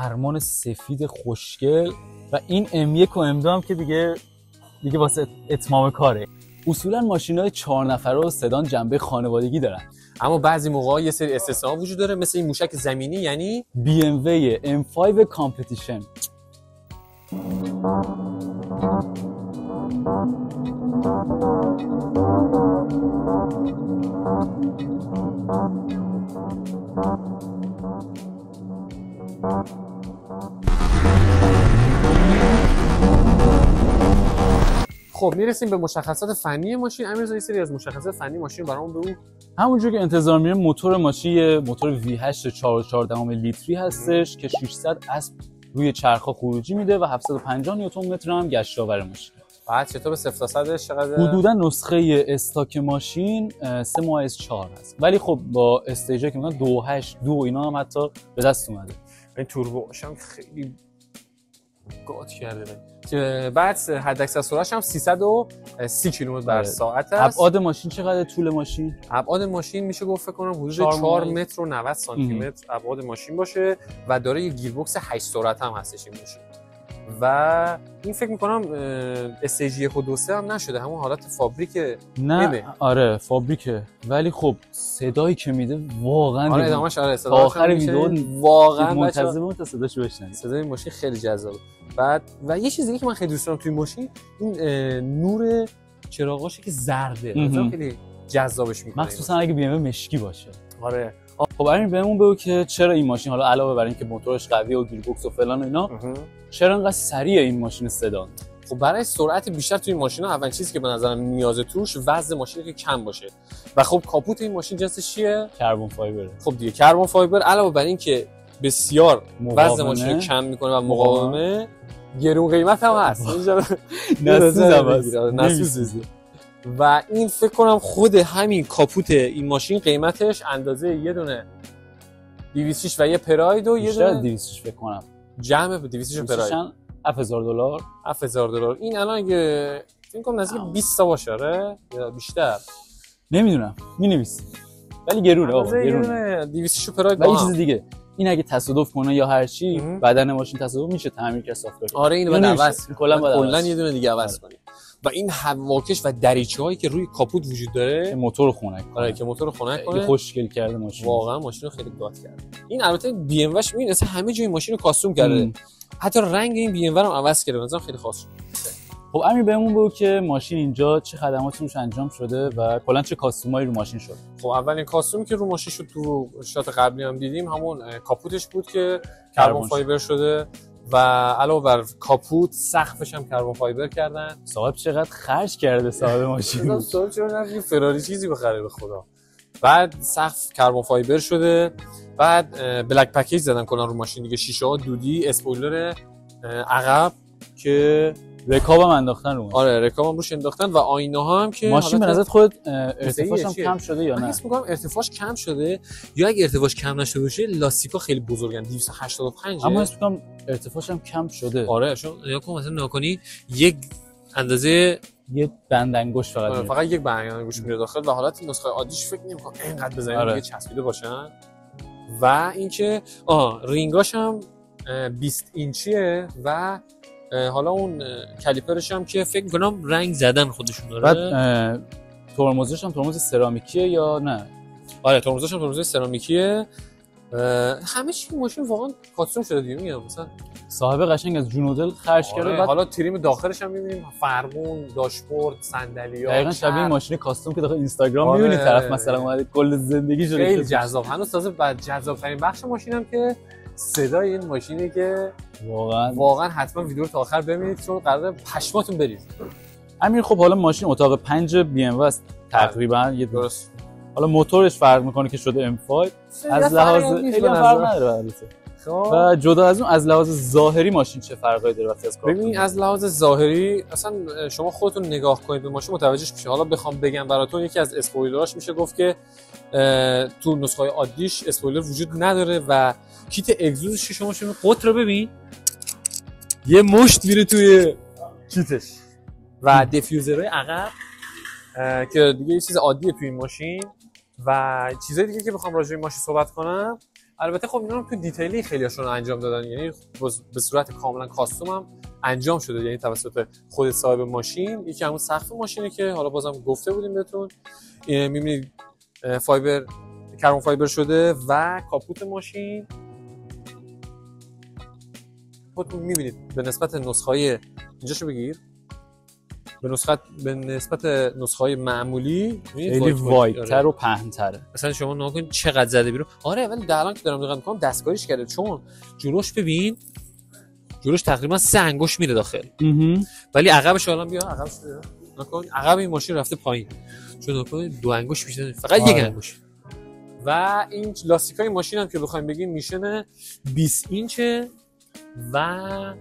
فرمان سفید خوشگل و این M1 و M2 هم که دیگه واسه اتمام کاره. اصولا ماشین‌های 4 نفره و سدان جنبه خانوادگی دارن، اما بعضی موقع‌ها یه سری استثناء وجود داره، مثل این موشک زمینی، یعنی BMW M5 کامپتیشن. خب میرسیم به مشخصات فنی ماشین. امیرزا یه سری از مشخصات فنی ماشین برامون بگو. همونجور که انتظار میره موتور ماشین یه موتور V8 4.4 لیتری هستش که 600 اسب روی چرخا خروجی میده و 750 نیوتن متر هم گشتاور ماشین. بعد چطور به 0 تا 100 چقدر؟ حدودا نسخه استاک ماشین 3 ماه از 4 هست، ولی خب با استیجی که میگن 2.8 2 اینا هم حتی به دست اومده. این توربوش هم خیلی گات کرده. بعد حداکثر سرعتش هم 330 کیلومتر بر ساعت است. ابعاد ماشین چقدر؟ طول ماشین؟ ابعاد ماشین میشه گفت فکر کنم حدود 4 متر و 90 سانتی متر ابعاد ماشین باشه و داره یه گیربکس 8 سرعت هم هستش این ماشین. و این فکر میکنم استیج 1 و 2 3 هم نشده، همون حالت فابریک. نه آره فابریکه، ولی خب صدایی که میده واقعا آره ادامهش آره صدا آخر ویدیو واقعا منتظرم تا صداشو بشنوید. صدای ماشین خیلی جذابه. بعد و یه چیز دیگه که من خیلی دوست دارم توی ماشین این نور چراغاشه که زرده، مثلا خیلی جذابش میکنه، مخصوصا اگه BMW مشکی باشه. آره. خب همین بهمون بگو که چرا این ماشین حالا علاوه بر اینکه موتورش قویه و گیربکس و فلان و اینا چرا انقدر سریع این ماشین سدان؟ خب برای سرعت بیشتر توی این ماشینا اولین چیزی که به نظرم نیاز توش وزن ماشین که کم باشه و خب کاپوت این ماشین جنسش چیه؟ کربن فایبره. خب دیگه کربن فایبر علاوه بر این که بسیار وزن ماشین رو کم میکنه و مقاومه، گرون قیمت هم هست. اینجا نسوزه. و این فکر کنم خود همین کاپوت این ماشین قیمتش اندازه یه دونه 206 و یه پراید و یه دونه 206 فکر کنم جمع 206 پراید $7000. $7000. این الان اگه فکر کنم نزدیک 20 تا باشه یا بیشتر نمیدونم مینویسم، ولی گرونه آقا، گرونه 206 پراید. و یه چیز دیگه این اگه تصادف کنه یا هر چی بدن ماشین تصادف میشه تعمیر کرد سافت‌ور. آره اینو بعد عوض کلا یه دونه دیگه عوض کنی. و این هواکش و دریچه‌هایی که روی کاپوت وجود داره موتور خنک کنه. آره که موتور خنک کنه. خوشگل کرده ماشین، واقعا ماشین رو خیلی گات کرده. این البته بی ام وش میبینی اصلا همه جای ماشین رو کاستوم کرده، حتی رنگ این بی ام و رو عوض کرده، مثلا خیلی خاص شده. خب امیر بهمون بگو که ماشین اینجا چه خدماتی روش انجام شده و کلا چه کاستومایی رو ماشین شد. خب اولین کاستومی که رو ماشین شد تو شات قبلی هم دیدیم همون کاپوتش بود که کربن فایبر شده و علاوه بر کاپوت سقفش هم کربن فایبر کردن. صاحب چقدر خرج کرده صاحب ماشین؟ صاحب چرا نمیگه فراری چیزی بخره به خدا. بعد سقف کربن فایبر شده، بعد بلک پکیج زدن کلا رو ماشین دیگه، شیشه ها دودی، اسپویلر عقب که رکاب هم انداختن رو ماشین. آره رکاب هم روش انداختن و آینه ها هم که ماشین به نظر خودت ارتفاعش هم کم شده یا نه؟ من حس می‌کنم ارتفاعش کم شده، یا اگه ارتفاعش کم نشده باشه لاستیکا خیلی بزرگن 285. اما حس می‌کنم ارتفاعش هم کم شده. آره چون نگاه کن مثلا ناکنی یک اندازه یه بند انگشت فقط یک بند انگشت میره داخل و حالت نسخه عادیش فکر نمی‌کنم اینقدر بزنیم دیگه چسبیده باشن. و اینکه رینگاش هم 20 اینچیه و حالا اون کالیپرش هم که فکر می‌کنم رنگ زدن خودشون داره. بعد ترمزش هم ترمز سرامیکیه یا نه؟ آره ترمزش هم ترمز سرامیکیه. همه چی ماشین واقعا کاستوم شده دیگه، میگم مثلا صاحب قشنگ از جون و دل خرج کرده. بعد حالا تریم داخلش هم می‌بینیم، فرمون، داشبورد، صندلی‌ها، دقیقاً شبیه ماشین کاستوم که داخل اینستاگرام می‌بینی طرف مثلا اومده کل زندگیشو خیلی جذاب. هنوز تازه بعد جذاب‌ترین بخش ماشینم که صدای این ماشینی که واقعا حتما ویدیو رو تا آخر ببینید چون قراره پشماتون بریزه. امیر خب حالا ماشین اتاق 5 بی ام و است تقریبا، یه درست. حالا موتورش فرق میکنه که شده M5 از لحاظ خیلی فرق نداره البته. و جدا از اون از لحاظ ظاهری ماشین چه فرقایی داره وقتی از کار؟ ببین از لحاظ ظاهری اصلا شما خودتون نگاه کنید به ماشین متوجهش میشه. حالا بخوام بگم براتون یکی از اسپویلراش میشه گفت که تو نسخه عادیش اسپویلر وجود نداره و کیت اگزوزش شما شون قطر رو ببین یه مشت میره توی کیتش و دیفیوزرهای عقب که دیگه یه چیز عادیه توی این ماشین. و چیزای دیگه که بخوام راجع به ماشین صحبت کنم البته خب اینا تو دیتیلی خیلیاشون رو انجام دادن، یعنی به صورت کاملا کاستوم هم انجام شده، یعنی توسط خود صاحب ماشین. یکی همون سقف ماشینه که حالا بازم گفته بودیم بهتون، می‌بینید فایبر، کربن فایبر شده و کاپوت ماشین خودتون می‌بینید به نسبت نسخه‌های اینجاشو بگیر، به نسبت نسخه‌های معمولی خیلی وایدتر و پهن‌تره. مثلا شما نگاه کن چقدر زده بیرون. آره ولی الان که دارم نگاه می‌کنم دستکاریش کرده، چون جلوش ببین، جلوش تقریبا 3 انگشت میره داخل، ولی عقبش الان بیا عقبش بیا نکن، عقب این ماشین رفته پایین، چون نکن 2 انگشت بیشتر، فقط 1 انگشت. و این لاستیکای ماشین هم که بخوایم بگیم میشن 20 اینچه و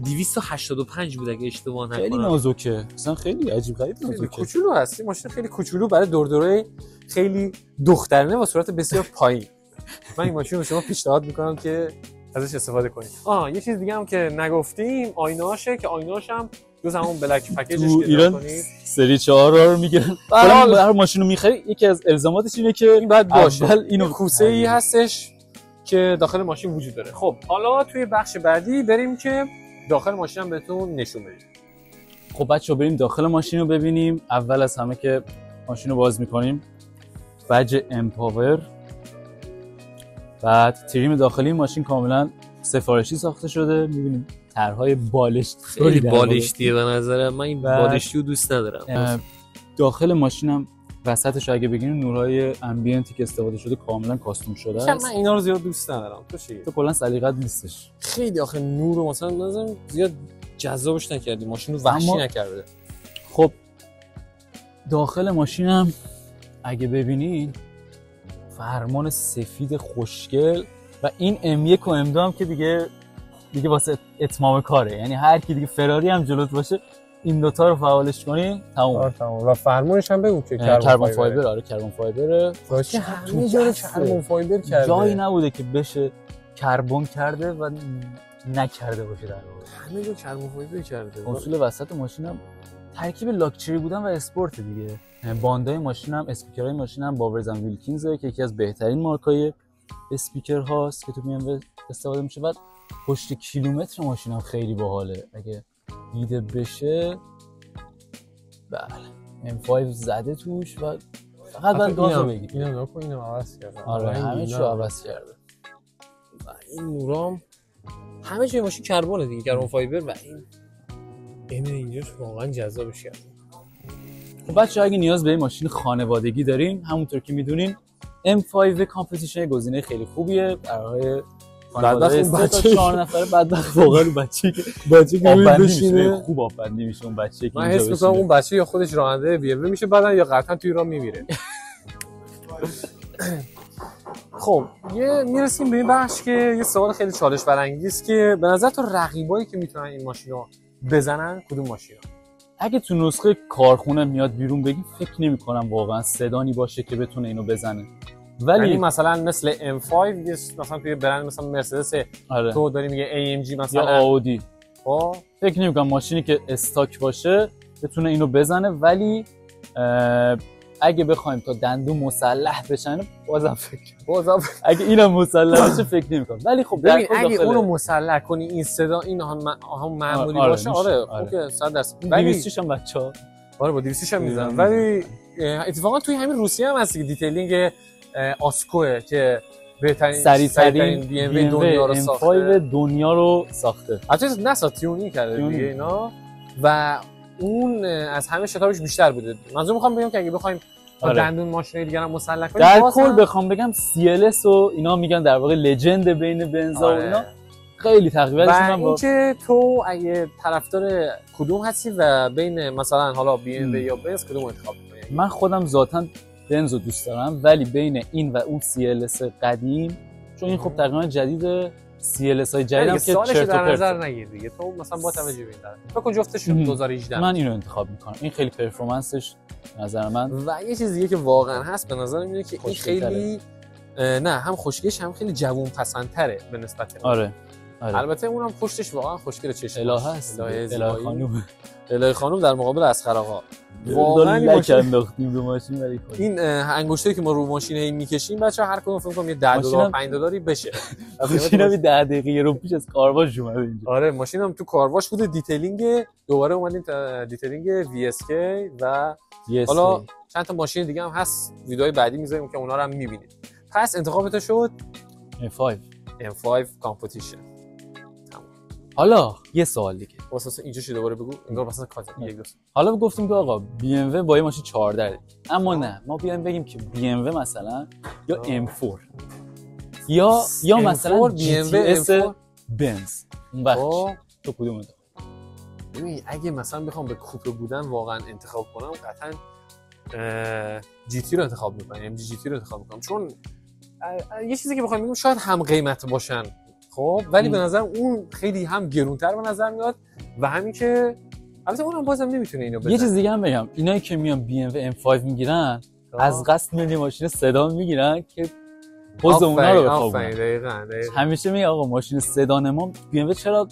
285 بود اگه اشتباه نکنم. خیلی نازکه، مثلا خیلی عجیب غریب نازکه، کوچولو هست ماشین، خیلی کوچولو برای دوردوره خیلی دخترانه با صورت بسیار پایین. من این ماشین رو شما پیشنهاد میکنم که ازش استفاده کنید. یه چیز دیگه هم که نگفتیم آینه‌اشه، که آینه‌اش هم جز همون بلک پکیجش که ایران کنید سری 4 رو میگیرن. هر ماشین رو میخری یکی از الزاماتش اینه که این بعد باشه اینو کوسه‌ای هستش که داخل ماشین وجود داره. خب حالا توی بخش بعدی بریم که داخل ماشین هم بهتون نشون بدیم. خب بچه‌ها بریم داخل ماشین رو ببینیم. اول از همه که ماشین رو باز می‌کنیم، بج امپاور، بعد تریم داخلی ماشین کاملا سفارشی ساخته شده. می‌بینیم طرح‌های بالشت خیلی بالشتیه به نظر من، این بالشتی رو دوست ندارم. داخل ماشینم وسطش اگه بگیریم نورهای امبینتی که استفاده شده کاملا کاستوم شده است. من اینا رو زیاد دوست ندارم. تو کلا سلیقت نیستش. خیلی آخه نور رو مثلا نظرم زیاد جذابش نکردی، ماشین رو وحشی نکرده. خب داخل ماشینم اگه ببینید فرمان سفید خوشگل و این M1 و M2 هم که دیگه واسه اتمام کاره، یعنی هر کی دیگه فراری هم جلوت باشه این دوتا رو فعالش کنی تموم. و فرمونش هم بگو که کربن فایبر. آره کربن فایبره، باشه همه جا رو کربن فایبر کرده، جایی نبوده که بشه کربن کرده و نکرده باشه در واقع، همه جا کربن فایبر کرده. اصول وسط ماشینم ترکیب لاکچری بودن و اسپورت دیگه. باندای ماشینم، اسپیکرهای ماشینم باورز اند ویلکینزه که یکی از بهترین مارکای اسپیکر هاست که تو BMW استفاده میشه. بعد پشت کیلومتر ماشینم خیلی باحاله، اگه دیده بشه. بله M5 زده توش و فقط باید گازو بگیر. اینم نگاه کن، اینم عوض کرده. آره همه چیو عوض کرده. و این نورام همه جای ماشین کربونه دیگه، کربن فایبر، و این اینجاش واقعا جذابش کرده. خب بچه‌ها اگه نیاز به ماشین خانوادگی داریم، همونطور که میدونین M5 کامپتیشن گزینه خیلی خوبیه برای خانواده 3 تا 4 نفره. بدبخت واقعا بچه‌ای که آب بشینه خوب آب بندی میشه اون بچه‌ای که من حس می‌کنم اون بچه یا خودش راننده BMW میشه بعدن یا قطعا توی راه میمیره. خب میرسیم به این بخش که یه سوال خیلی چالش برانگیز که به نظر تو رقیبایی که میتونن این ماشینا بزنن کدوم ماشینا؟ اگه تو نسخه کارخونه میاد بیرون بگیم فکر نمی‌کنم واقعا سدانی باشه که بتونه اینو بزنه، ولی یعنی مثلا مثل M5 مثلا توی برند مثلا مرسدس تو داری میگه AMG مثلا یا آودی، خب فکر نمی‌کنم ماشینی که استاک باشه بتونه اینو بزنه. ولی اگه بخوایم تا دندون مسلح بشن بازم اگه اینا مسلح بشه فکر نمی‌کنم. ولی خب در اگه اونو مسلح کنی این صدا این هم معمولی باشه آره اوکی 100%. ولی 200 هم بچه‌ها آره با 200 هم میزنن. ولی اتفاقا توی همین روسیه هم هست که دیتیلینگ آسکوه که بهترین سریع‌ترین BMW دنیا رو ساخته، دنیا رو ساخته. البته نسا تیونی کرده دیگه اینا و اون از همه شتابش بیشتر بوده. منظور میخوام بگم که اگه بخوایم دندون ماشینای دیگه هم مسلح کنیم در کل بخوام بگم CLS و اینا میگن در واقع لژند بین بنزا و اینا خیلی تقریبا و اینکه تو اگه طرفدار کدوم هستی و بین مثلا حالا BMW یا بنز کدوم انتخاب می‌کنی؟ من خودم ذاتاً بنز رو دوست دارم، ولی بین این و اون CLS قدیم، چون این خب تقریبا جدید CLS های جدید هم که چرت و در نظر نگیر دیگه، تو مثلا با توجه به این طرف فکر جفتشون 2018 من اینو انتخاب میکنم. این خیلی پرفورمنسش به نظر من. و یه چیز دیگه که واقعا هست به نظر میاد که این خیلی نه هم خوشگلش هم خیلی جوون پسندتره به نسبت آره البته اونم پشتش واقعا خوشگله، چشم الهه است، الهه خانم، الهه خانم در مقابل اسخر آقا. واقعا این ماشین انداختیم رو ماشین ولی این انگشتری که ما رو ماشین هی میکشیم بچه‌ها هر کدوم فکر کنم یه 10 دلار 5 دلاری بشه. ماشینم 10 دقیقه رو پیش از کارواش اومده اینجا. آره ماشینم تو کارواش بوده، دیتیلینگ دوباره اومدیم دیتیلینگ VSK و حالا چند تا ماشین دیگه هم هست، ویدیوهای بعدی میذاریم که اونا رو هم میبینید. پس انتخابت شد M5 کامپتیشن. حالا یه سوال دیگه واسه اینجا چه دوباره بگو، انگار مثلا کاتب یک دو. حالا گفتیم که آقا BMW با این ماشین 14 دید. اما نه، ما بیایم بگیم که BMW مثلا یا M4 یا مثلا GTS بنز، اون وقت تو کدوم انتخاب؟ ببین اگه مثلا بخوام به کوپه بودن واقعا انتخاب کنم قطعا GT رو انتخاب میکنم، MG GT رو انتخاب میکنم، چون یه چیزی که بخوام بگم شاید هم قیمت باشن خب، ولی به نظر اون خیلی هم گرونتر به نظر میاد و همین که البته اونم بازم نمیتونه اینو بزنه. یه چیز دیگه هم بگم، اینایی که میان BMW M5 میگیرن از قصد میان ماشین سدان میگیرن که پوز اونا رو بخوابونن. دقیقاً. همیشه میگه آقا ماشین سدان ما BMW چرا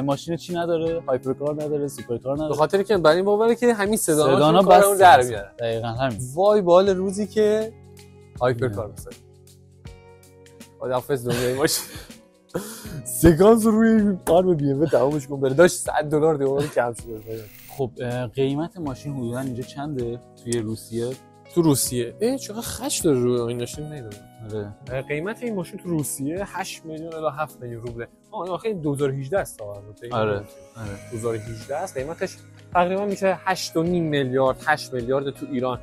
ماشین چی نداره، هایپرکار نداره، سوپرکار نداره؟ به خاطر که برای این باوره که همین سدانا بس در میارن. دقیقاً همین. وای بال روزی که هایپرکار بسازه. خداحافظ دنیای ماشین. سکانس روی قارب BMW تمامش کن بره، داشت $100 دوباره کم شده. خب قیمت ماشین حدودا اینجا چنده توی روسیه؟ تو روسیه چقدر خش داره روی این ماشین نمیدونم. آره. قیمت این ماشین تو روسیه 8 میلیون الی 7 میلیون روبله. این آخه 2018 است آره 2018 است. قیمتش تقریبا میشه 8.5 میلیارد 8 میلیارد تو ایران.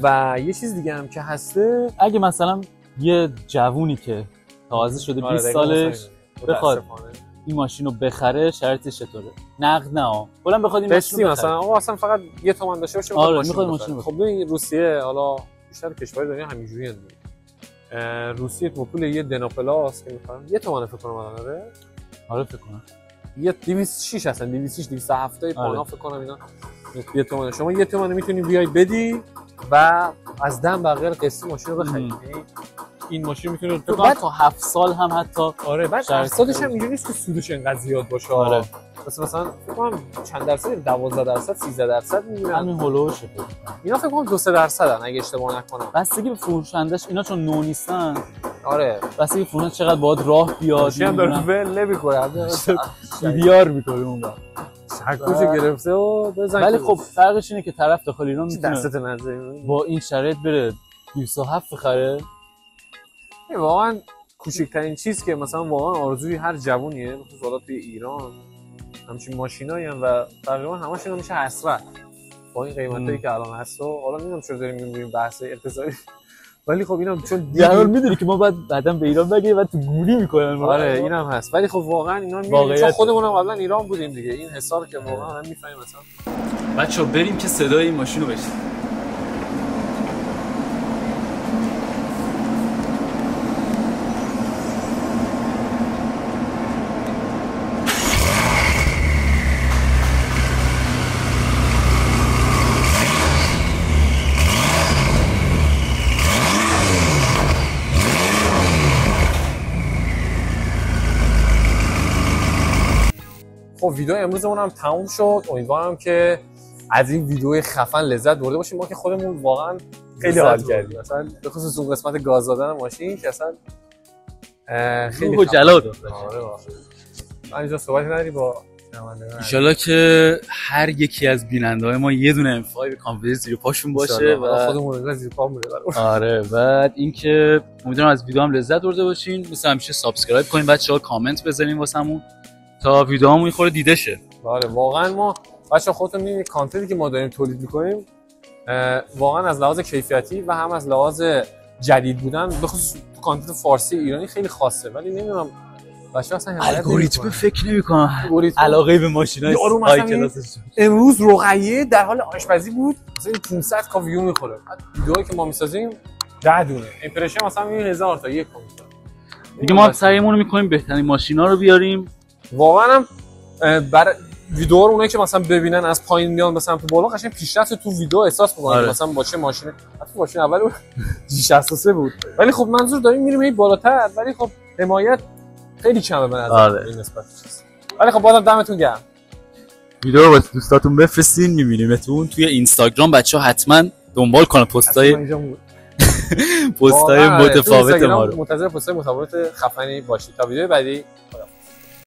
و یه چیز دیگه هم که هسته، اگه مثلا یه جوونی که تازه شده 20 سالش بخواد این ماشین رو بخره، شرطش چطوره؟ نقد نه کلا بخواد این ماشین رو مثلا آقا اصلا فقط یه تومن داشته باشه میخواد ماشین. خب ببین روسیه، حالا بیشتر کشورهای دنیا همینجوریه دیگه. روسیه تو پول یه دناپلاس که میخوام یه تومن فکر کنم الان. آره فکر کنم یه 206 هستن، 206 270 پونا فکر کنم اینا. یه تومن شما یه تومن میتونی بیای بدی و از دم بغیر قسطی ماشین رو بخری. این ماشین میتونه بعد تا 7 سال هم حتی. آره بعد اقساطش هم اینجوری نیست که سودش انقدر زیاد باشه. آره مثلا فکر کنم چند درصد، 12% 13% میگیرن. همین هولوشه. اینا فکر کنم 2-3% ان اگه اشتباه نکنم. بستگی به فروشندش، اینا چون نو نیستن. آره بستگی به فروشنده چقدر باهات راه بیاد. ماشین داره ول نمی‌کنه. بیار می‌کنه اون وقت. چکوشو گرفته و بزن. ولی خب فرقش اینه که طرف داخل ایران میتونه دستت نزنه با این شرایط بره 207 بخره. واقعا کوچکترین چیز که مثلا واقعا آرزوی هر جوونیه، خصوصا توی ایران همچین ماشینایی هم و تقریبا همشون میشه حسرت با این قیمتایی که الان هست. و حالا نمیدونم چرا داریم میگیم بحث اقتصادی، ولی خب اینم چون دیگه میدونی که ما بعدا به ایران بگیم و تو گوری میکنن. آره اینم هست، ولی خب واقعا اینا میگن چون خودمون هم قبلا ایران بودیم دیگه، این حسا رو که واقعا هم میفهمیم. مثلا بچه‌ها بریم که صدای این ماشین رو بشنویم. خب ویدیو امروزمون هم تموم شد. امیدوارم که از این ویدیو خفن لذت برده باشیم. ما که خودمون واقعا خیلی حال کردیم، مثلا به خصوص اون قسمت گاز دادن ماشین که اصلا خیلی جلا داد. آره واقعا. من اینجا صحبتی نداری با ان شاءالله که هر یکی از بیننده‌های ما یه دونه M5 کامپیوتر زیر پاشون باشه و خودمون زیر پا مونه. آره بعد اینکه امیدوارم از ویدیو هم لذت برده باشین. مثل همیشه سابسکرایب کنین بچه‌ها، کامنت بزنین واسمون تا ویدیوهامون میخوره دیده شه. آره واقعا ما بچه‌ها خودتون می‌بینید کانتنتی که ما داریم تولید می‌کنیم واقعا از لحاظ کیفیتی و هم از لحاظ جدید بودن به خصوص کانتنت فارسی ایرانی خیلی خاصه، ولی نمیدونم بچه‌ها اصلا الگوریتم فکر نمی‌کنن علاقه به ماشینای های کلاسش. امروز رقیه در حال آشپزی بود، مثلا 500 تا ویو می‌خوره. ویدیوهایی که ما می‌سازیم 10 دونه ایمپرشن مثلا 1000 تا یک کامپیوتر دیگه. ما سعیمون رو می‌کنیم بهترین ماشینا رو بیاریم. واقعا هم برای ویدیو رو اونایی که مثلا ببینن از پایین میان مثلا تو بالا قشنگ پیشرفت تو ویدیو احساس می‌کنن. آره. مثلا با چه ماشین، حتی ماشین اول G63 بود، ولی خب منظور داریم میریم بالاتر، ولی خب حمایت خیلی کمه به نظر آره. این نسبت چیز. ولی خب بازم دمتون گرم. ویدیو رو واسه دوستاتون بفرستین، می‌بینیمتون توی اینستاگرام. بچه‌ها حتما دنبال کنن پستای متفاوت ما رو. منتظر پستای متفاوت خفنی باشید تا ویدیو بعدی.